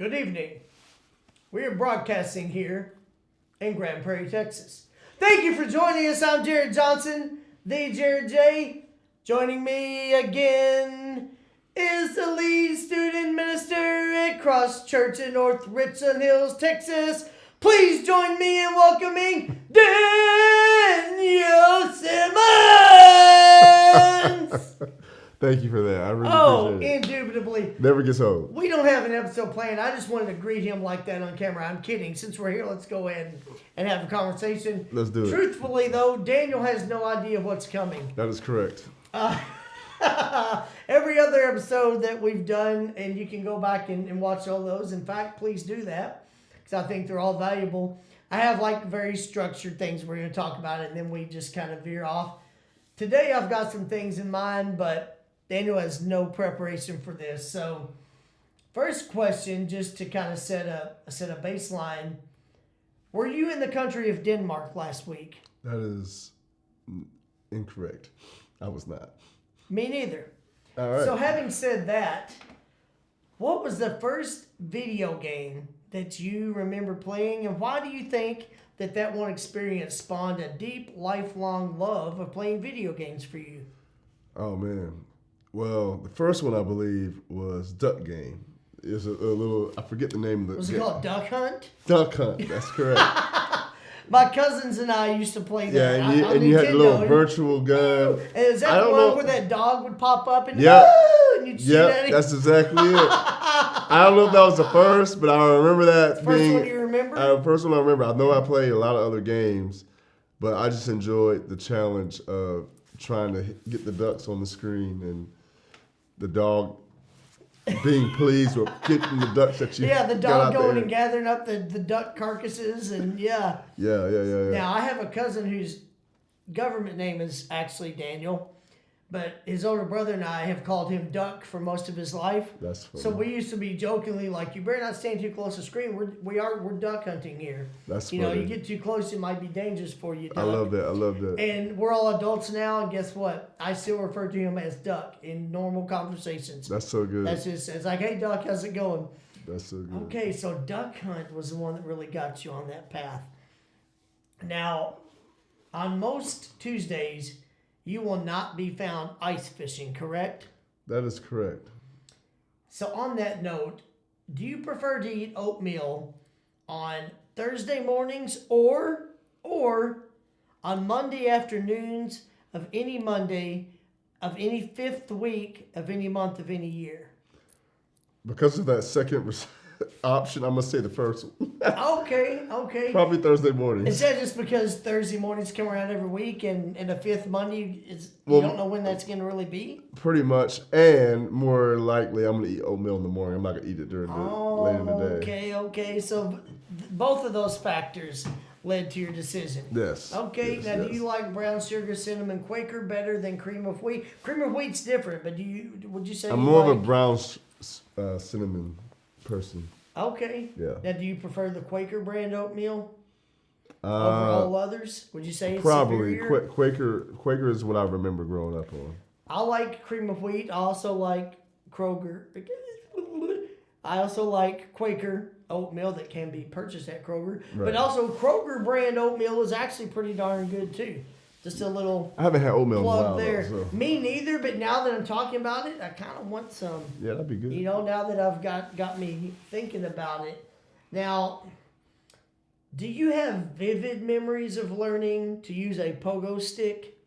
Good evening. We are broadcasting here in Grand Prairie, Texas. Thank you for joining us. I'm Jared Johnson, the Jared J. Joining me again is the lead student minister at Cross Church in North Richland Hills, Texas. Please join me in welcoming Daniel Simmons. Thank you for that. I really appreciate it. Indubitably. Never gets old. We don't have an episode planned. I just wanted to greet him like that on camera. I'm kidding. Since we're here, let's go ahead and have a conversation. Let's do it. Truthfully, though, Daniel has no idea what's coming. That is correct. Every other episode that we've done, and you can go back and watch all those. In fact, please do that because I think they're all valuable. I have like very structured things we're going to talk about it, and then we just kind of veer off. Today, I've got some things in mind, but Daniel has no preparation for this. So, first question, just to kind of set a baseline. Were you in the country of Denmark last week? That is incorrect. I was not. Me neither. All right. So, having said that, what was the first video game that you remember playing, and why do you think that one experience spawned a deep, lifelong love of playing video games for you? Oh, man. Well, the first one I believe was Duck Game. It's a little, I forget the name of it. Was it called Duck Hunt? Duck Hunt, that's correct. My cousins and I used to play that. Yeah, and you had the little virtual gun. And is that the one where that dog would pop up and, yeah, and you'd shoot at him? That's exactly it. I don't know if that was the first, but I remember that being... First one you remember? The first one I remember. I know I played a lot of other games, but I just enjoyed the challenge of trying to get the ducks on the screen and the dog being pleased with getting the ducks that you the dog going there. and gathering up the duck carcasses and Yeah. Now, I have a cousin whose government name is actually Daniel, but his older brother and I have called him Duck for most of his life. That's funny. So we used to be jokingly like, you better not stand too close to the screen. We're duck hunting here. That's funny. You get too close, it might be dangerous for you, Duck. I love that. And we're all adults now, and guess what? I still refer to him as Duck in normal conversations. That's so good. That's just, it's like, hey, Duck, how's it going? That's so good. Okay, so Duck Hunt was the one that really got you on that path. Now, on most Tuesdays, you will not be found ice fishing, correct? That is correct. So on that note, do you prefer to eat oatmeal on Thursday mornings or on Monday afternoons of any Monday of any fifth week of any month of any year? Because of that second option, I'm going to say the first one. Okay. Probably Thursday mornings. Is that just because Thursday mornings come around every week and the fifth Monday, you don't know when that's going to really be? Pretty much. And more likely, I'm going to eat oatmeal in the morning. I'm not going to eat it during later in the day. Okay. So both of those factors led to your decision. Yes. Okay. Now, do you like brown sugar cinnamon Quaker better than cream of wheat? Cream of wheat's different, but would you say I'm more of a brown cinnamon person. Okay. Yeah. Now, do you prefer the Quaker brand oatmeal over all others? Would you say it's probably superior? Quaker is what I remember growing up on. I like cream of wheat. I also like Kroger. I also like Quaker oatmeal that can be purchased at Kroger. Right. But also Kroger brand oatmeal is actually pretty darn good too. Just a little I haven't had oatmeal in a while there. though, so. Me neither, but now that I'm talking about it, I kind of want some. Yeah, that'd be good. Now that I've got me thinking about it. Now, do you have vivid memories of learning to use a pogo stick?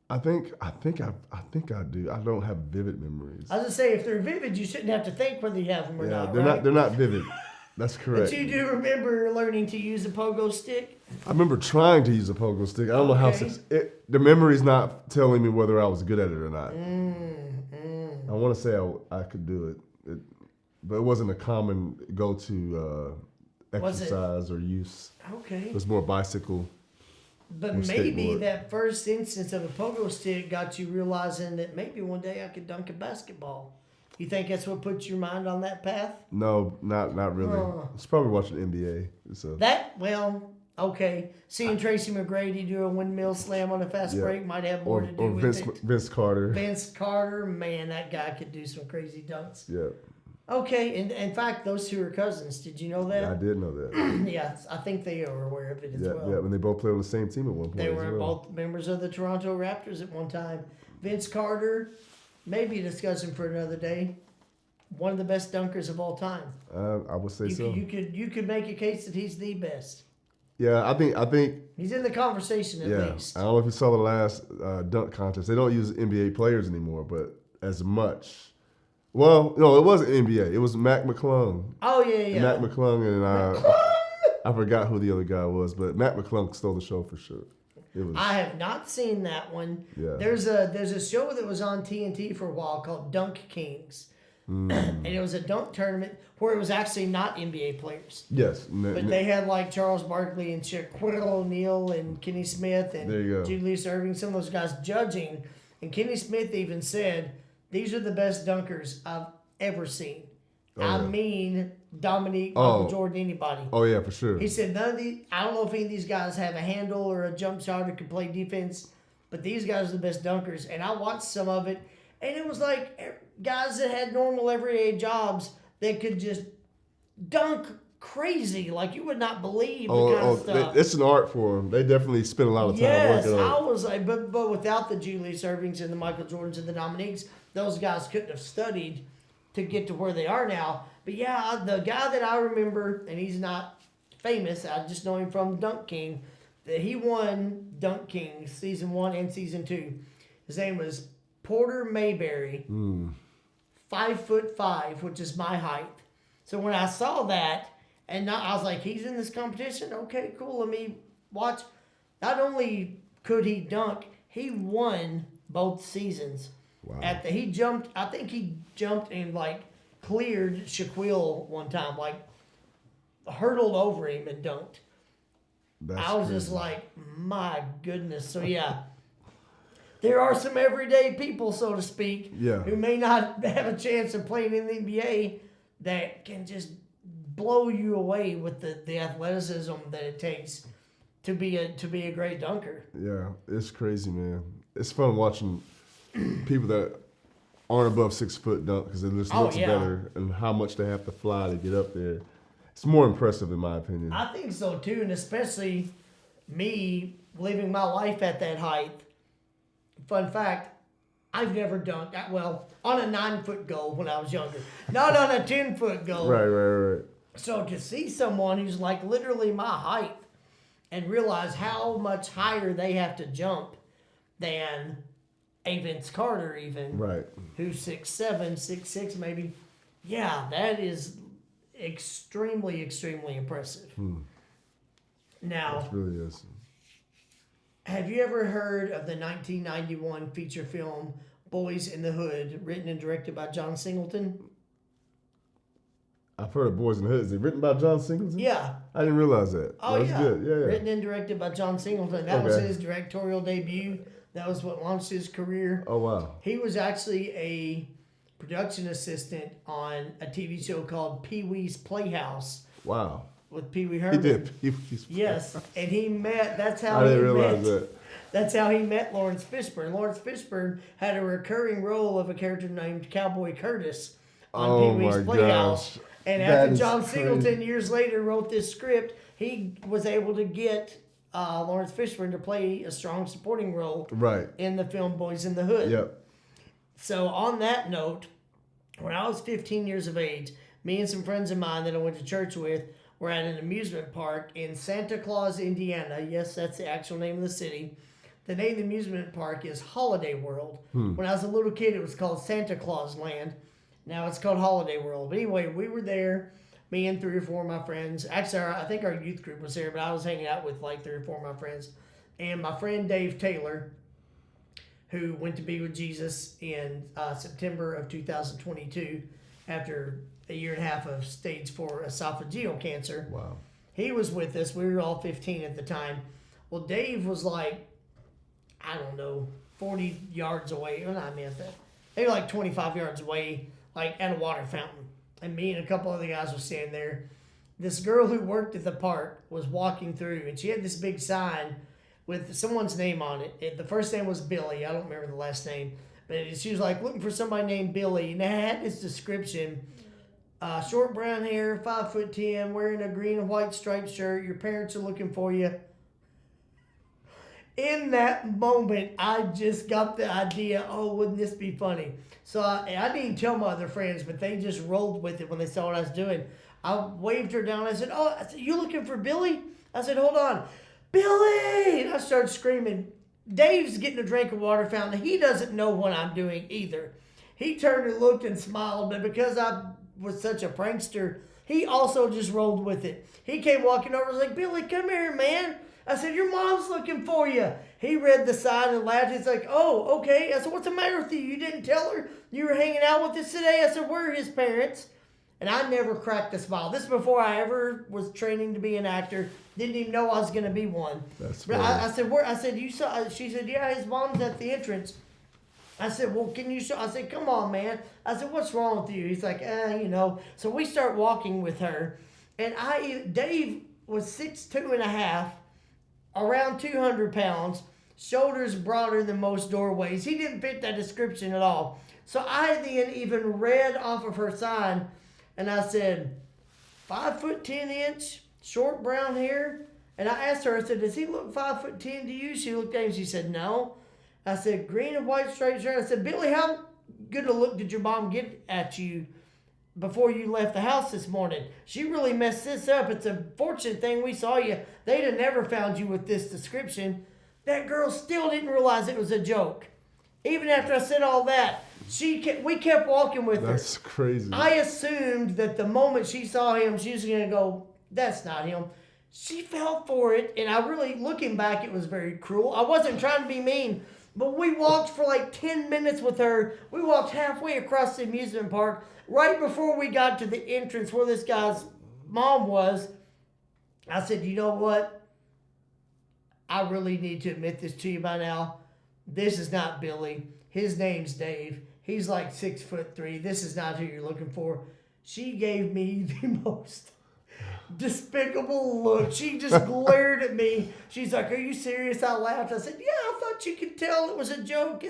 I think I do. I don't have vivid memories. I was gonna say, if they're vivid, you shouldn't have to think whether you have them or not. They're not vivid. That's correct. But you do remember learning to use a pogo stick? I remember trying to use a pogo stick. I don't know how the memory's not telling me whether I was good at it or not. I want to say I could do it, but it wasn't a common go-to exercise or use. Okay. It was more bicycle. But maybe that first instance of a pogo stick got you realizing that maybe one day I could dunk a basketball. You think that's what put your mind on that path? No, not really. It's probably watching NBA. So. Okay, seeing Tracy McGrady do a windmill slam on a fast break might have more to do with it. Vince Carter. Vince Carter, man, that guy could do some crazy dunks. Yeah. Okay, and in fact, those two are cousins. Did you know that? I did know that. Yeah, I think they are aware of it as well. Yeah, and they both played on the same team at one point. They were both members of the Toronto Raptors at one time. Vince Carter, maybe a discussion for another day. One of the best dunkers of all time. I would say so. You could make a case that he's the best. Yeah, I think he's in the conversation at least. I don't know if you saw the last dunk contest. They don't use NBA players anymore, but as much. Well, no, it wasn't NBA. It was Mac McClung. Oh yeah. Mac McClung and I forgot who the other guy was, but Mac McClung stole the show for sure. I have not seen that one. Yeah. There's a show that was on TNT for a while called Dunk Kings. And it was a dunk tournament where it was actually not NBA players. Yes. But they had like Charles Barkley and Shaquille O'Neal and Kenny Smith and Julius Erving, some of those guys judging. And Kenny Smith even said, "These are the best dunkers I've ever seen." I mean, Dominique, Michael Jordan, anybody. Oh, yeah, for sure. He said, none of these, I don't know if any of these guys have a handle or a jump shot or can play defense, but these guys are the best dunkers. And I watched some of it, and it was like guys that had normal everyday jobs that could just dunk crazy. Like, you would not believe the kind of stuff. It's an art for them. They definitely spend a lot of time working on it. I was like, but without the Julius Ervings and the Michael Jordans and the Dominiques, those guys couldn't have studied to get to where they are now. But yeah, the guy that I remember, and he's not famous, I just know him from Dunk King, that he won Dunk King season 1 and season 2. His name was Porter Mayberry, 5'5", which is my height. So when I saw that, and I was like, he's in this competition? Okay, cool, let me watch. Not only could he dunk, he won both seasons. Wow. He jumped and like cleared Shaquille one time, like hurdled over him and dunked. I was just like, my goodness. So yeah, there are some everyday people, so to speak, who may not have a chance of playing in the NBA that can just blow you away with the athleticism that it takes to be a great dunker. Yeah, it's crazy, man. It's fun watching people that aren't above 6 foot dunk because it just looks better, and how much they have to fly to get up there. It's more impressive in my opinion. I think so too, and especially me living my life at that height. Fun fact, I've never dunked, well, on a 9-foot goal when I was younger. Not on a 10-foot goal. Right. So to see someone who's like literally my height and realize how much higher they have to jump than a Vince Carter even, who's 6'7", 6'6", maybe. Yeah, that is extremely, extremely impressive. Now, it really is. Have you ever heard of the 1991 feature film Boys in the Hood, written and directed by John Singleton? I've heard of Boys in the Hood. Is it written by John Singleton? Yeah. I didn't realize that. Oh, That's good. Yeah. Written and directed by John Singleton. That was his directorial debut. That was what launched his career. Oh, wow. He was actually a production assistant on a TV show called Pee-wee's Playhouse. Wow. With Pee Wee Herman. He did. Pee-wee's Yes. And he met, that's how I didn't realize that. That's how he met Lawrence Fishburne. Lawrence Fishburne had a recurring role of a character named Cowboy Curtis on Pee-wee's Playhouse. Gosh. And after John Singleton years later wrote this script, he was able to get Lawrence Fishburne to play a strong supporting role in the film Boys in the Hood. Yep. So on that note, when I was 15 years of age, me and some friends of mine that I went to church with were at an amusement park in Santa Claus, Indiana. Yes, that's the actual name of the city. The name of the amusement park is Holiday World. When I was a little kid, it was called Santa Claus Land. Now it's called Holiday World. But anyway, we were there, me and 3 or 4 of my friends. Actually, I think our youth group was there, but I was hanging out with like 3 or 4 of my friends. And my friend Dave Taylor, who went to be with Jesus in September of 2022 after a year and a half of stage 4 esophageal cancer. Wow. He was with us. We were all 15 at the time. Well, Dave was like, I don't know, 40 yards away. Well, I meant that. Maybe like 25 yards away, like at a water fountain. And me and a couple other guys were standing there. this girl who worked at the park was walking through, and she had this big sign with someone's name on it. The first name was Billy. I don't remember the last name. But she was like looking for somebody named Billy, and they had this description: short brown hair, 5'10", wearing a green and white striped shirt. Your parents are looking for you. In that moment, I just got the idea. Oh, wouldn't this be funny? So I didn't tell my other friends, but they just rolled with it when they saw what I was doing. I waved her down. I said, you looking for Billy? I said, hold on, Billy! And I started screaming. Dave's getting a drink of water fountain. He doesn't know what I'm doing either. He turned and looked and smiled, but because I was such a prankster, he also just rolled with it. He came walking over and was like, Billy, come here, man. I said, your mom's looking for you. He read the sign and laughed. He's like, oh, okay. I said, what's the matter with you? You didn't tell her you were hanging out with us today? I said, where are his parents? And I never cracked a smile. This is before I ever was training to be an actor. Didn't even know I was going to be one. That's but funny. I said, where? I said, you saw? She said, yeah, his mom's at the entrance. I said, well, can you show? I said, come on, man. I said, what's wrong with you? He's like, So we start walking with her. And Dave was 6'2.5", around 200 pounds, shoulders broader than most doorways. He didn't fit that description at all. So I then even read off of her sign, and I said, 5'10", short brown hair. And I asked her, I said, does he look 5'10" to you? She looked at me and she said, no. I said, green and white straight shirt. I said, Billy, how good a look did your mom get at you before you left the house this morning? She really messed this up. It's a fortunate thing we saw you. They'd have never found you with this description. That girl still didn't realize it was a joke. Even after I said all that, we kept walking with her. That's crazy. I assumed that the moment she saw him, she was going to go, that's not him. She fell for it, and I really, looking back, it was very cruel. I wasn't trying to be mean, but we walked for like 10 minutes with her. We walked halfway across the amusement park. Right before we got to the entrance where this guy's mom was, I said, you know what? I really need to admit this to you by now. This is not Billy. His name's Dave. He's like 6'3". This is not who you're looking for. She gave me the most despicable look. She just glared at me. She's like, are you serious? I laughed. I said, yeah, I thought you could tell it was a joke.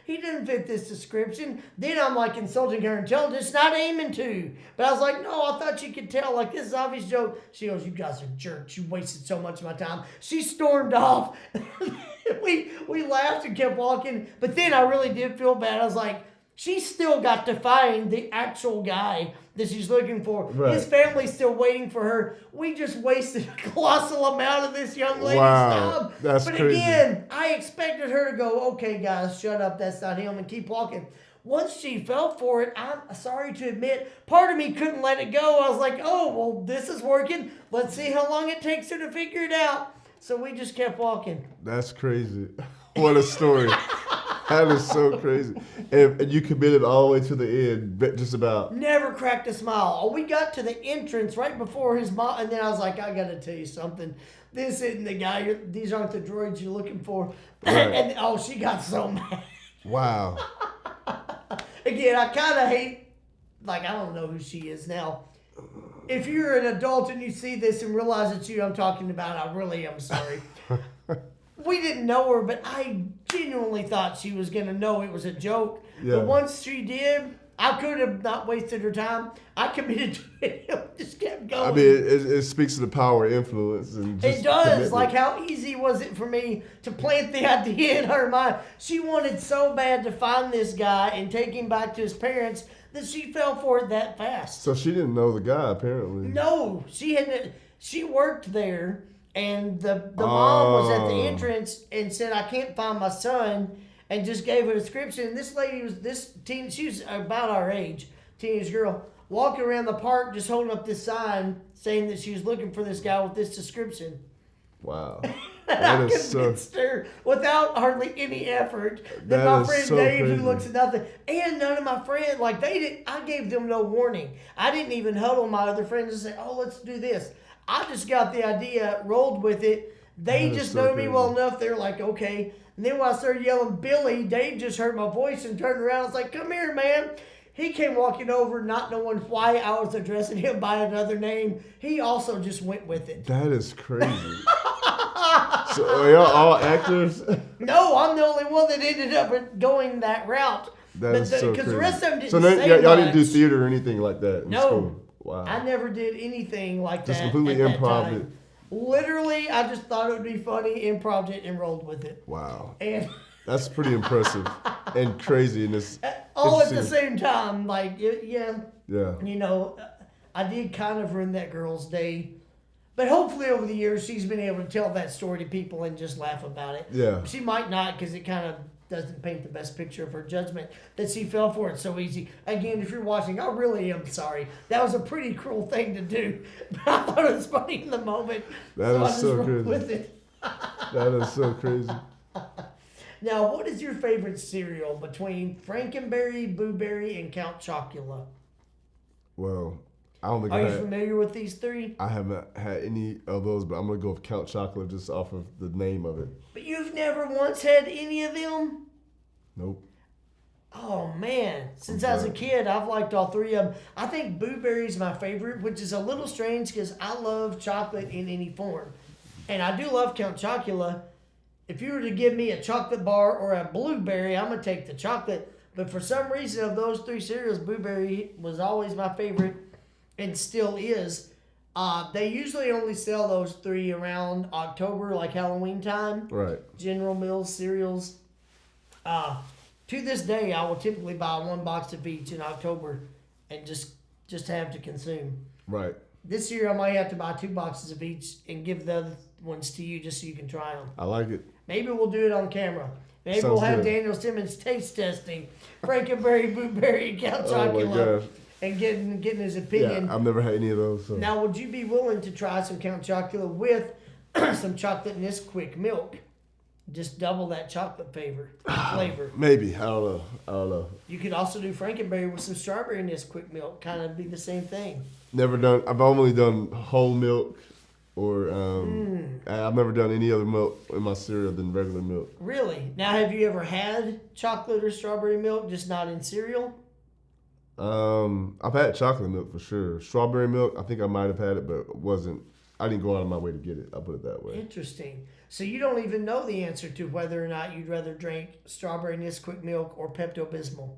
He didn't fit this description. Then I'm like insulting her and telling her it's not aiming to. But I was like, no, I thought you could tell. Like, this is obvious joke. She goes, you guys are jerks. You wasted so much of my time. She stormed off. we laughed and kept walking. But then I really did feel bad. I was like, she still got to find the actual guy that she's looking for. Right. His family's still waiting for her. We just wasted a colossal amount of this young lady's time. That's but crazy. Again, I expected her to go, okay, guys, shut up, that's not him, and keep walking. Once she fell for it, I'm sorry to admit, part of me couldn't let it go. I was like, oh, well, this is working. Let's see how long it takes her to figure it out. So we just kept walking. That's crazy. What a story. That is so crazy. And you committed all the way to the end, just about. Never cracked a smile. Oh, we got to the entrance right before his mom, and then I was like, I got to tell you something. This isn't the guy. These aren't the droids you're looking for. Right. And she got so mad. Wow. Again, I kind of hate, I don't know who she is now. If you're an adult and you see this and realize it's you I'm talking about, I really am sorry. We didn't know her, but I genuinely thought she was going to know it was a joke. Yeah. But once she did, I could have not wasted her time. I committed to it. Just kept going. I mean, it speaks to the power of influence. And just it does. commitment. Like, how easy was it for me to plant the idea in her mind? She wanted so bad to find this guy and take him back to his parents that she fell for it that fast. So she didn't know the guy, apparently. No. She worked there. And the mom was at the entrance and said, I can't find my son, and just gave a description. And this lady she was about our age, teenage girl, walking around the park just holding up this sign saying that she was looking for this guy with this description. Wow. I convinced her without hardly any effort that my friend so Dave, crazy. who looks at nothing, and none of my friends, I gave them no warning. I didn't even huddle my other friends and say, oh, let's do this. I just got the idea, rolled with it. They just know me well enough. They're like, okay. And then when I started yelling, Billy, Dave just heard my voice and turned around. I was like, come here, man. He came walking over, not knowing why I was addressing him by another name. He also just went with it. That is crazy. So are y'all all actors? No, I'm the only one that ended up going that route. That is so crazy. Because the rest of them didn't so say y'all much. didn't do theater or anything like that in No. school? Wow. I never did anything like Just that. completely at that improv time. it. Literally, I just thought it would be funny, improv it, and rolled with it. Wow. And That's pretty impressive and crazy. And it's all at the same time. Like, yeah. Yeah. You know, I did kind of ruin that girl's day. But hopefully over the years, she's been able to tell that story to people and just laugh about it. Yeah. She might not, because it kind of doesn't paint the best picture of her judgment that she fell for it so easy. Again, if you're watching, I really am sorry. That was a pretty cruel thing to do. But I thought it was funny in the moment. That is so crazy. With it. That is so crazy. Now, what is your favorite cereal between Frankenberry, Boo Berry, and Count Chocula? Well, I don't think Are you familiar with these three? I haven't had any of those, but I'm gonna go with Count Chocolate just off of the name of it. But you've never once had any of them? Nope. Oh man! Since I was a kid, I've liked all three of them. I think Boo Berry's my favorite, which is a little strange because I love chocolate in any form, and I do love Count Chocula. If you were to give me a chocolate bar or a blueberry, I'm gonna take the chocolate. But for some reason, of those three cereals, Boo Berry was always my favorite, and still is. They usually only sell those three around October, like Halloween time. Right. General Mills cereals. To this day, I will typically buy one box of each in October and just have to consume. Right. This year, I might have to buy 2 boxes of each and give the other ones to you just so you can try them. I like it. Maybe we'll do it on camera. Maybe Sounds we'll have good. Daniel Simmons taste testing Frankenberry, Boo Berry, and Count Oh my Chocula gosh. and getting his opinion. Yeah, I've never had any of those. So. Now, would you be willing to try some Count Chocula with some chocolate Nesquik milk? Just double that chocolate flavor. Maybe. I don't know. You could also do Frankenberry with some strawberry Nesquik milk. Kind of be the same thing. Never done. I've only done whole milk, or I've never done any other milk in my cereal than regular milk. Really? Now, have you ever had chocolate or strawberry milk, just not in cereal? I've had chocolate milk for sure. Strawberry milk, I think I might have had it, but it wasn't. I didn't go out of my way to get it. I'll put it that way. Interesting. So you don't even know the answer to whether or not you'd rather drink strawberry Nesquik milk or Pepto-Bismol.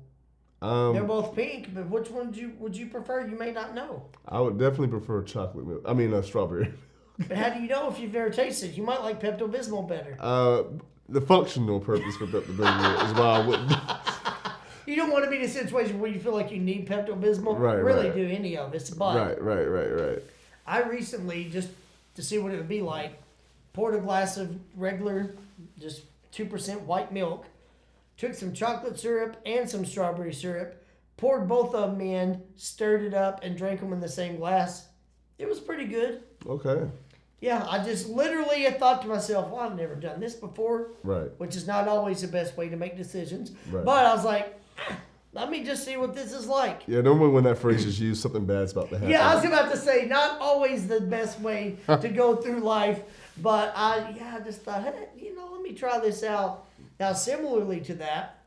They're both pink, but which one would you prefer? You may not know. I would definitely prefer chocolate milk. I mean, strawberry. But how do you know if you've never tasted it? You might like Pepto-Bismol better. The functional purpose for Pepto-Bismol is why I wouldn't. You don't want to be in a situation where you feel like you need Pepto-Bismol. Right, really right. do any of it. But Right. I recently, just to see what it would be like, poured a glass of regular, just 2% white milk, took some chocolate syrup and some strawberry syrup, poured both of them in, stirred it up, and drank them in the same glass. It was pretty good. Okay. Yeah, I just literally had thought to myself, well, I've never done this before. Right. Which is not always the best way to make decisions. Right. But I was like, let me just see what this is like. Yeah, normally when that phrase is used, something bad's about to happen. Yeah, I was about to say, not always the best way to go through life. But I just thought, hey, let me try this out. Now, similarly to that,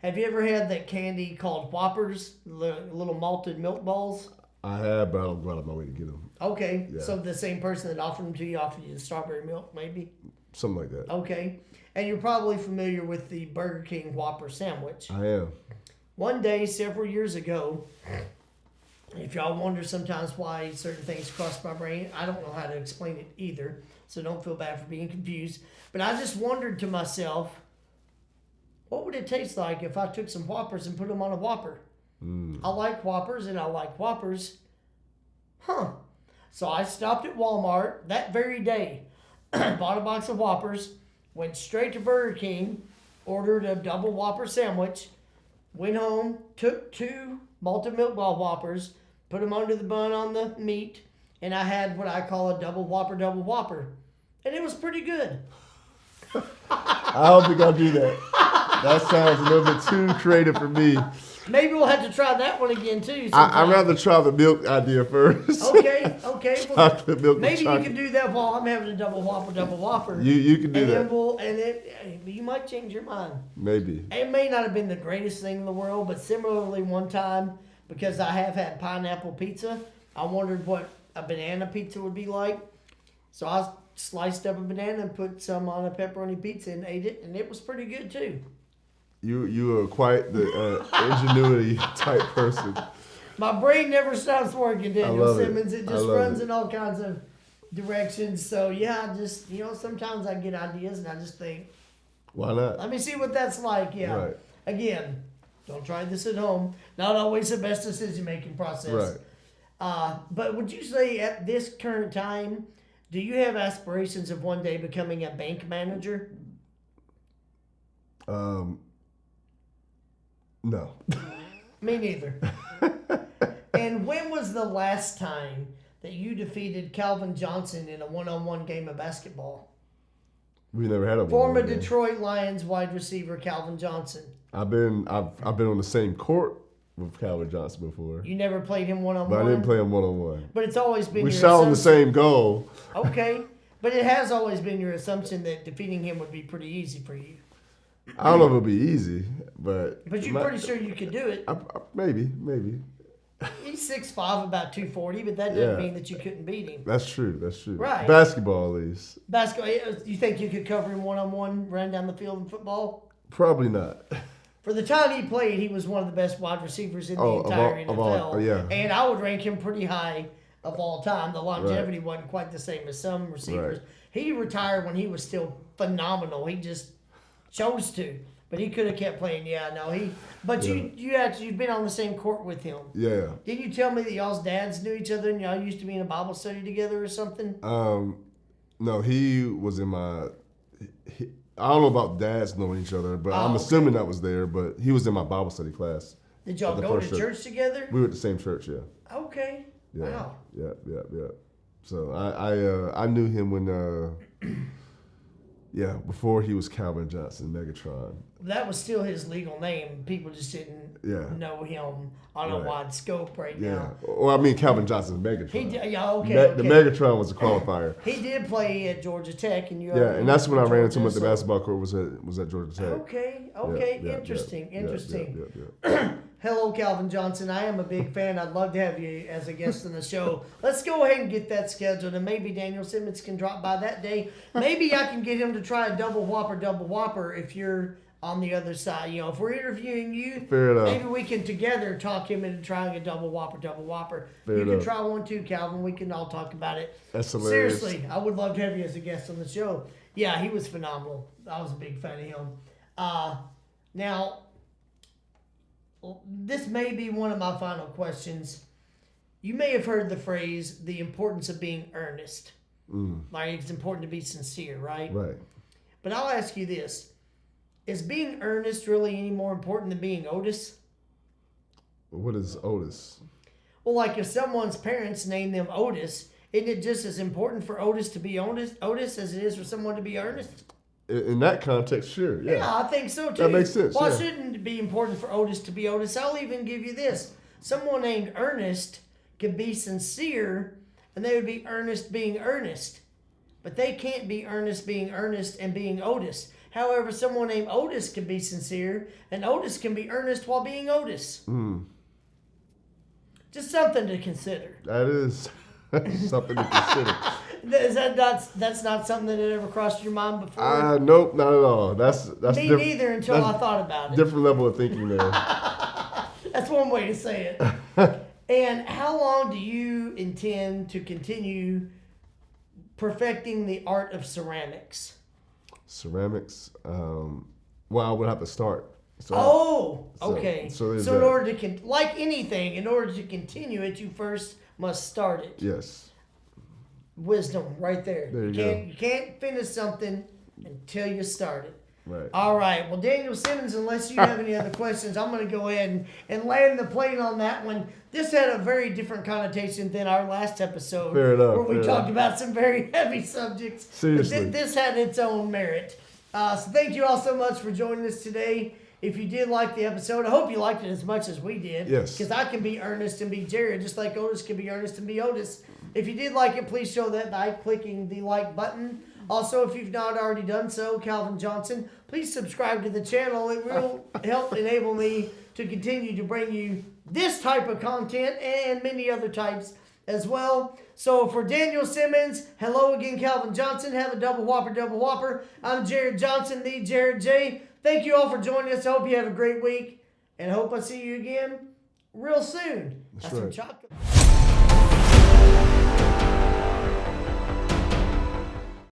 have you ever had that candy called Whoppers, the little malted milk balls? I have, but I don't go out of my way to get them. Okay, Yeah. so the same person that offered them to you offered you the strawberry milk, maybe? Something like that. Okay, and you're probably familiar with the Burger King Whopper sandwich. I am. One day, several years ago, if y'all wonder sometimes why certain things cross my brain, I don't know how to explain it either, so don't feel bad for being confused. But I just wondered to myself, what would it taste like if I took some Whoppers and put them on a Whopper? I like Whoppers and I like Whoppers. So I stopped at Walmart that very day, bought a box of Whoppers, went straight to Burger King, ordered a double Whopper sandwich, went home, took 2 malted milk ball Whoppers, put them under the bun on the meat, and I had what I call a double Whopper. And it was pretty good. I don't think I'll do that. That sounds a little bit too creative for me. Maybe we'll have to try that one again too. I'd rather try the milk idea first. Okay. Well, Chocolate milk. maybe you chocolate. can do that while I'm having a double whopper. You can do that. You might change your mind. Maybe. It may not have been the greatest thing in the world, but similarly, one time, because I have had pineapple pizza, I wondered what a banana pizza would be like. So I sliced up a banana and put some on a pepperoni pizza and ate it, and it was pretty good too. You are quite the ingenuity type person. My brain never stops working, Daniel Simmons. It just runs it. in all kinds of directions. So yeah, sometimes I get ideas and I just think, why not? let me see what that's like. Yeah. Right. Again, don't try this at home. Not always the best decision making process. Right. But would you say at this current time, do you have aspirations of one day becoming a bank manager? No. Me neither. And when was the last time that you defeated Calvin Johnson in a one-on-one game of basketball? We never had a Former Detroit Lions wide receiver Calvin Johnson. I've been on the same court with Calvin Johnson before. You never played him one-on-one? But I didn't play him one-on-one. But it's always been we your shot on the assumption. same goal. Okay. But it has always been your assumption that defeating him would be pretty easy for you. I don't know if it'll be easy, but... But you're pretty sure you could do it. Maybe. He's 6'5", about 240, but that doesn't mean that you couldn't beat him. That's true. Right. Basketball, at least. Basketball, you think you could cover him one-on-one, run down the field in football? Probably not. For the time he played, he was one of the best wide receivers in the entire NFL. Yeah. And I would rank him pretty high of all time. The longevity wasn't quite the same as some receivers. Right. He retired when he was still phenomenal. He just chose to. But he could have kept playing. You've been on the same court with him. Yeah. Didn't you tell me that y'all's dads knew each other and y'all used to be in a Bible study together or something? No, he was in my... I don't know about dads knowing each other, but I'm assuming that was there. But he was in my Bible study class. Did y'all go to church together? We were at the same church, yeah. Okay. Yeah. Wow. Yeah. So I knew him when before he was Calvin Johnson, Megatron. That was still his legal name. People just didn't know him on a wide scope now. Yeah. Well, I mean Calvin Johnson's Megatron. The Megatron was a qualifier. He did play at Georgia Tech, and and that's when I ran into him at the basketball court. Was at Georgia Tech. Okay. Interesting. Hello, Calvin Johnson. I am a big fan. I'd love to have you as a guest on the show. Let's go ahead and get that scheduled, and maybe Daniel Simmons can drop by that day. Maybe I can get him to try a double whopper if you're on the other side. If we're interviewing you, maybe we can together talk him into trying a double whopper. You can try one too, Calvin. We can all talk about it. That's hilarious. Seriously, I would love to have you as a guest on the show. Yeah, he was phenomenal. I was a big fan of him. Now, this may be one of my final questions. You may have heard the phrase, the importance of being earnest. Like, it's important to be sincere, right? Right. But I'll ask you this. Is being earnest really any more important than being Otis? What is Otis? Well, like if someone's parents name them Otis, isn't it just as important for Otis to be Otis as it is for someone to be earnest? In that context, sure. Yeah, I think so too. That makes sense. Why shouldn't it be important for Otis to be Otis? I'll even give you this. Someone named Ernest could be sincere, and they would be earnest being earnest. But they can't be earnest being earnest and being Otis. However, someone named Otis can be sincere, and Otis can be earnest while being Otis. Just something to consider. That is something to consider. That's not something that had ever crossed your mind before? Nope, not at all. That's Me neither until I thought about it. Different level of thinking there. That's one way to say it. And how long do you intend to continue perfecting the art of ceramics? Ceramics? Well, I would have to start. Okay. So in order to, like anything, in order to continue it, you first must start it. Yes. Wisdom, right there. There you go. You can't finish something until you start it. Right. All right. Well, Daniel Simmons, unless you have any other questions, I'm going to go ahead and land the plane on that one. This had a very different connotation than our last episode. Fair enough. Where we talked about some very heavy subjects. Seriously. But this had its own merit. So thank you all so much for joining us today. If you did like the episode, I hope you liked it as much as we did. Yes. Because I can be Ernest and be Jared, just like Otis can be Ernest and be Otis. If you did like it, please show that by clicking the like button. Also, if you've not already done so, Calvin Johnson, please subscribe to the channel. It will help enable me to continue to bring you this type of content and many other types as well. So for Daniel Simmons, hello again, Calvin Johnson. Have a double whopper. I'm Jared Johnson, the Jared J. Thank you all for joining us. I hope you have a great week, and I hope I see you again real soon. That's Some right. chocolate.